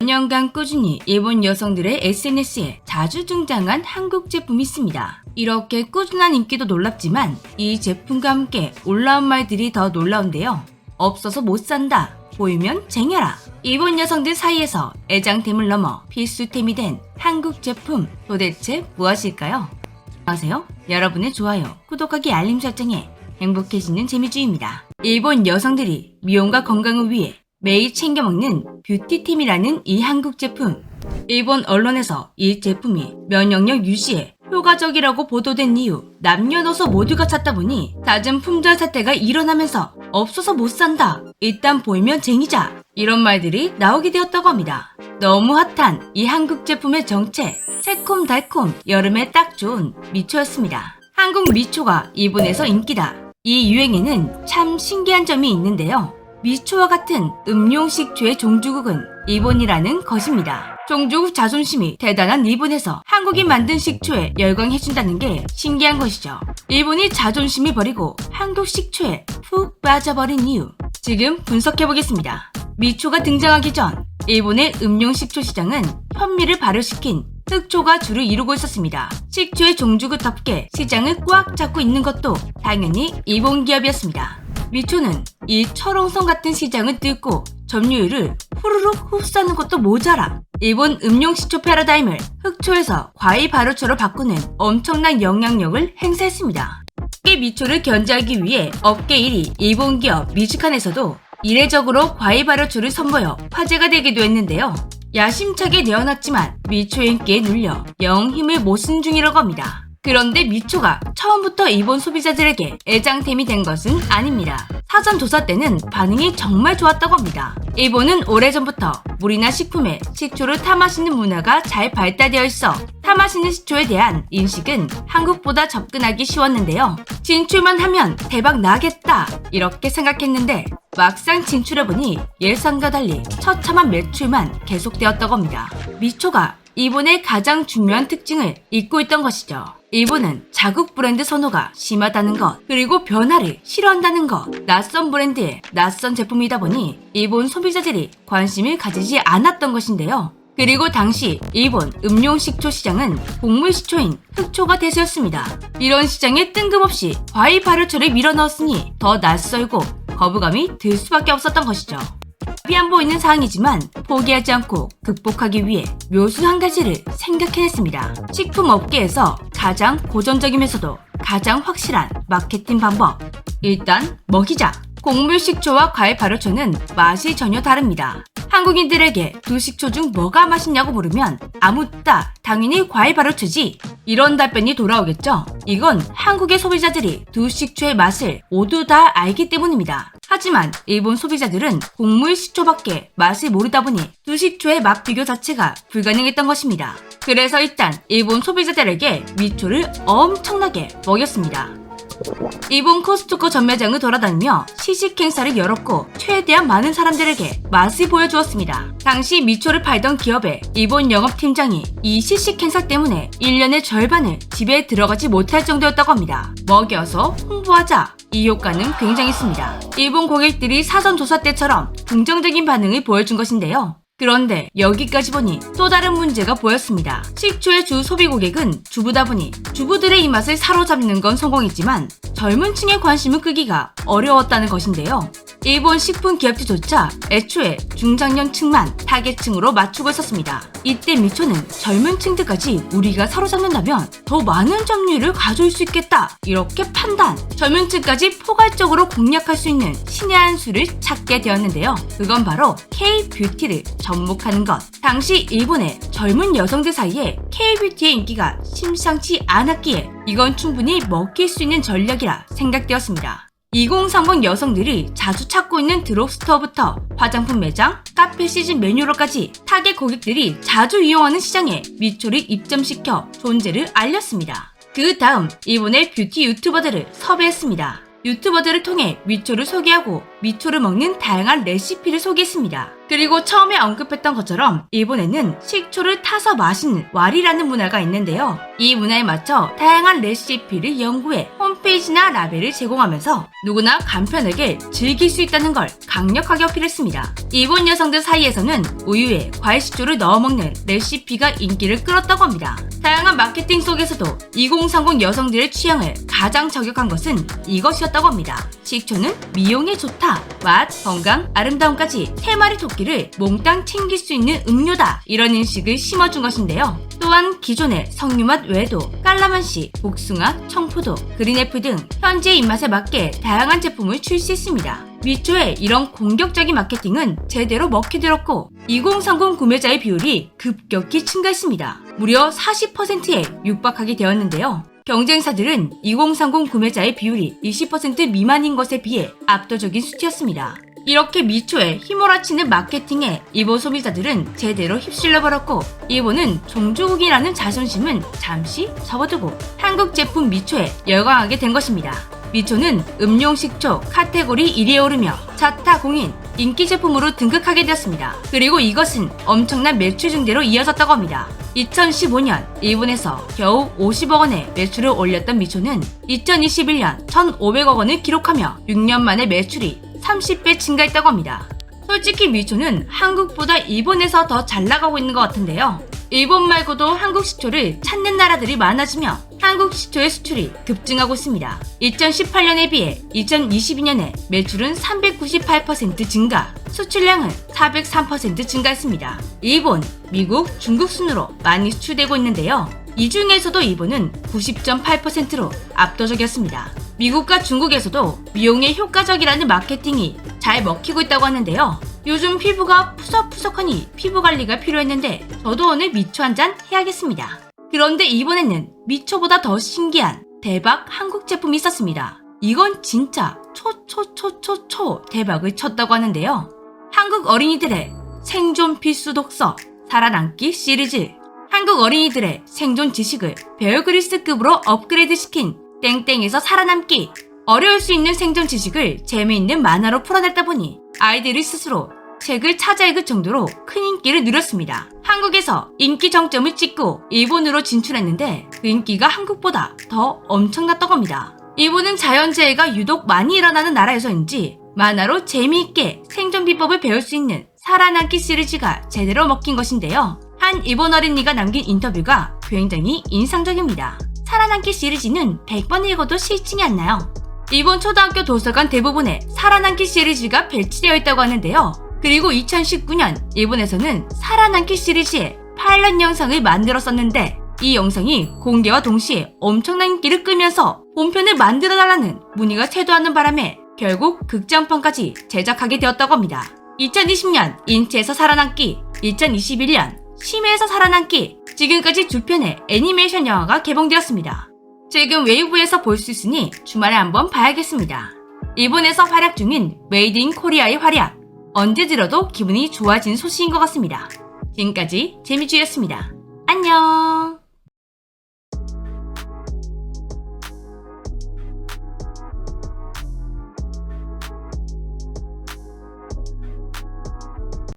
몇 년간 꾸준히 일본 여성들의 SNS에 자주 등장한 한국 제품이 있습니다. 이렇게 꾸준한 인기도 놀랍지만 이 제품과 함께 올라온 말들이 더 놀라운데요. 없어서 못 산다. 보이면 쟁여라. 일본 여성들 사이에서 애장템을 넘어 필수템이 된 한국 제품, 도대체 무엇일까요? 안녕하세요. 여러분의 좋아요, 구독하기, 알림 설정에 행복해지는 재미주의입니다. 일본 여성들이 미용과 건강을 위해 매일 챙겨 먹는 뷰티템이라는 이 한국 제품. 일본 언론에서 이 제품이 면역력 유지에 효과적이라고 보도된 이후 남녀노소 모두가 찾다 보니 잦은 품절 사태가 일어나면서 없어서 못 산다. 일단 보이면 쟁이자. 이런 말들이 나오게 되었다고 합니다. 너무 핫한 이 한국 제품의 정체. 새콤달콤 여름에 딱 좋은 미초였습니다. 한국 미초가 일본에서 인기다. 이 유행에는 참 신기한 점이 있는데요. 미초와 같은 음용식초의 종주국은 일본이라는 것입니다. 종주국 자존심이 대단한 일본에서 한국이 만든 식초에 열광해준다는 게 신기한 것이죠. 일본이 자존심이 버리고 한국 식초에 푹 빠져버린 이유, 지금 분석해보겠습니다. 미초가 등장하기 전 일본의 음용식초 시장은 현미를 발효시킨 흑초가 주를 이루고 있었습니다. 식초의 종주국답게 시장을 꽉 잡고 있는 것도 당연히 일본 기업이었습니다. 미초는 이 철옹성 같은 시장을 뚫고 점유율을 후루룩 흡수하는 것도 모자라 일본 음용식초 패러다임을 흑초에서 과일 발효초로 바꾸는 엄청난 영향력을 행사했습니다. 미초를 견제하기 위해 업계 1위 일본 기업 미즈칸에서도 이례적으로 과일 발효초를 선보여 화제가 되기도 했는데요. 야심차게 내어놨지만 미초의 인기에 눌려 영 힘을 못 쓴 중이라고 합니다. 그런데 미초가 처음부터 일본 소비자들에게 애장템이 된 것은 아닙니다. 사전 조사 때는 반응이 정말 좋았다고 합니다. 일본은 오래전부터 물이나 식품에 식초를 타 마시는 문화가 잘 발달되어 있어 타 마시는 식초에 대한 인식은 한국보다 접근하기 쉬웠는데요. 진출만 하면 대박 나겠다 이렇게 생각했는데 막상 진출해보니 예상과 달리 처참한 매출만 계속되었다고 합니다. 미초가 일본의 가장 중요한 특징을 잇고 있던 것이죠. 일본은 자국 브랜드 선호가 심하다는 것, 그리고 변화를 싫어한다는 것, 낯선 브랜드의 낯선 제품이다 보니 일본 소비자들이 관심을 가지지 않았던 것인데요. 그리고 당시 일본 음용식초 시장은 곡물식초인 흑초가 대세였습니다. 이런 시장에 뜬금없이 과일 발효초를 밀어넣었으니 더 낯설고 거부감이 들 수밖에 없었던 것이죠. 앞이 안 보이는 사항이지만 포기하지 않고 극복하기 위해 묘수 한 가지를 생각해냈습니다. 식품업계에서 가장 고전적이면서도 가장 확실한 마케팅 방법. 일단 먹이자. 곡물 식초와 과일 발효초는 맛이 전혀 다릅니다. 한국인들에게 두 식초 중 뭐가 맛있냐고 물으면 아무따 당연히 과일 발효초지. 이런 답변이 돌아오겠죠. 이건 한국의 소비자들이 두 식초의 맛을 모두 다 알기 때문입니다. 하지만 일본 소비자들은 곡물 식초밖에 맛을 모르다 보니 두 식초의 맛 비교 자체가 불가능했던 것입니다. 그래서 일단 일본 소비자들에게 미초를 엄청나게 먹였습니다. 일본 코스트코 전매장을 돌아다니며 시식 행사를 열었고 최대한 많은 사람들에게 맛을 보여주었습니다. 당시 미초를 팔던 기업의 일본 영업팀장이 이 시식 행사 때문에 1년의 절반을 집에 들어가지 못할 정도였다고 합니다. 먹여서 홍보하자. 이 효과는 굉장했습니다. 일본 고객들이 사전 조사 때처럼 긍정적인 반응을 보여준 것인데요. 그런데 여기까지 보니 또 다른 문제가 보였습니다. 식초의 주 소비 고객은 주부다 보니 주부들의 입맛을 사로잡는 건 성공했지만 젊은 층의 관심을 끄기가 어려웠다는 것인데요. 일본 식품 기업들조차 애초에 중장년층만 타겟층으로 맞추고 있었습니다. 이때 미초는 젊은 층들까지 우리가 사로잡는다면 더 많은 점유율을 가져올 수 있겠다 이렇게 판단, 젊은 층까지 포괄적으로 공략할 수 있는 신의 한 수를 찾게 되었는데요. 그건 바로 K-뷰티를 접목하는 것. 당시 일본의 젊은 여성들 사이에 K-뷰티의 인기가 심상치 않았기에 이건 충분히 먹힐 수 있는 전략이라 생각되었습니다. 2030 여성들이 자주 찾고 있는 드롭스토어부터 화장품 매장, 카페 시즌 메뉴로까지 타겟 고객들이 자주 이용하는 시장에 미초를 입점시켜 존재를 알렸습니다. 그 다음 일본의 뷰티 유튜버들을 섭외했습니다. 유튜버들을 통해 미초를 소개하고 미초를 먹는 다양한 레시피를 소개했습니다. 그리고 처음에 언급했던 것처럼 일본에는 식초를 타서 마시는 와리라는 문화가 있는데요. 이 문화에 맞춰 다양한 레시피를 연구해 홈페이지나 라벨을 제공하면서 누구나 간편하게 즐길 수 있다는 걸 강력하게 어필했습니다. 일본 여성들 사이에서는 우유에 과일 식초를 넣어 먹는 레시피가 인기를 끌었다고 합니다. 다양한 마케팅 속에서도 2030 여성들의 취향을 가장 저격한 것은 이것이었다고 합니다. 식초는 미용에 좋다, 맛, 건강, 아름다움까지 3마리 토끼를 몽땅 챙길 수 있는 음료다, 이런 인식을 심어준 것인데요. 또한 기존의 석류맛 외에도 깔라만시, 복숭아, 청포도, 그린애플 등 현지의 입맛에 맞게 다양한 제품을 출시했습니다. 미초의 이런 공격적인 마케팅은 제대로 먹히들었고 2030 구매자의 비율이 급격히 증가했습니다. 무려 40%에 육박하게 되었는데요. 경쟁사들은 2030 구매자의 비율이 20% 미만인 것에 비해 압도적인 수치였습니다. 이렇게 미초에 휘몰아치는 마케팅에 일본 소비자들은 제대로 휩쓸려 버렸고 일본은 종주국이라는 자존심은 잠시 접어두고 한국 제품 미초에 열광하게 된 것입니다. 미초는 음용식초 카테고리 1위에 오르며 자타공인 인기 제품으로 등극하게 되었습니다. 그리고 이것은 엄청난 매출 증대로 이어졌다고 합니다. 2015년 일본에서 겨우 50억 원의 매출을 올렸던 미초는 2021년 1,500억 원을 기록하며 6년 만에 매출이 30배 증가했다고 합니다. 솔직히 미초는 한국보다 일본에서 더 잘 나가고 있는 것 같은데요. 일본 말고도 한국 식초를 찾는 나라들이 많아지며 한국 식초의 수출이 급증하고 있습니다. 2018년에 비해 2022년에 매출은 398% 증가, 수출량은 403% 증가했습니다. 일본, 미국, 중국 순으로 많이 수출되고 있는데요. 이 중에서도 일본은 90.8%로 압도적이었습니다. 미국과 중국에서도 미용에 효과적이라는 마케팅이 잘 먹히고 있다고 하는데요. 요즘 피부가 푸석푸석하니 피부 관리가 필요했는데 저도 오늘 미초 한잔 해야겠습니다. 그런데 이번에는 미초보다 더 신기한 대박 한국 제품이 있었습니다. 이건 진짜 초 대박을 쳤다고 하는데요. 한국 어린이들의 생존 필수 독서 살아남기 시리즈. 한국 어린이들의 생존 지식을 베어그릴스급으로 업그레이드시킨 땡땡에서 살아남기. 어려울 수 있는 생존 지식을 재미있는 만화로 풀어냈다 보니 아이들이 스스로 책을 찾아 읽을 정도로 큰 인기를 누렸습니다. 한국에서 인기 정점을 찍고 일본으로 진출했는데 그 인기가 한국보다 더 엄청났다고 합니다. 일본은 자연재해가 유독 많이 일어나는 나라여서인지 만화로 재미있게 생존 비법을 배울 수 있는 살아남기 시리즈가 제대로 먹힌 것인데요. 한 일본 어린이가 남긴 인터뷰가 굉장히 인상적입니다. 살아남기 시리즈는 100번 읽어도 실증이 안 나요. 일본 초등학교 도서관 대부분에 살아남기 시리즈가 배치되어 있다고 하는데요. 그리고 2019년 일본에서는 살아남기 시리즈의 파일럿 영상을 만들었었는데 이 영상이 공개와 동시에 엄청난 인기를 끌면서 본편을 만들어달라는 문의가 쇄도하는 바람에 결국 극장판까지 제작하게 되었다고 합니다. 2020년 인체에서 살아남기, 2021년 심해에서 살아남기, 지금까지 2편의 애니메이션 영화가 개봉되었습니다. 지금 웨이브에서 볼 수 있으니 주말에 한번 봐야겠습니다. 일본에서 활약 중인 메이드 인 코리아의 활약, 언제 들어도 기분이 좋아지는 소식인 것 같습니다. 지금까지 재미주였습니다. 안녕.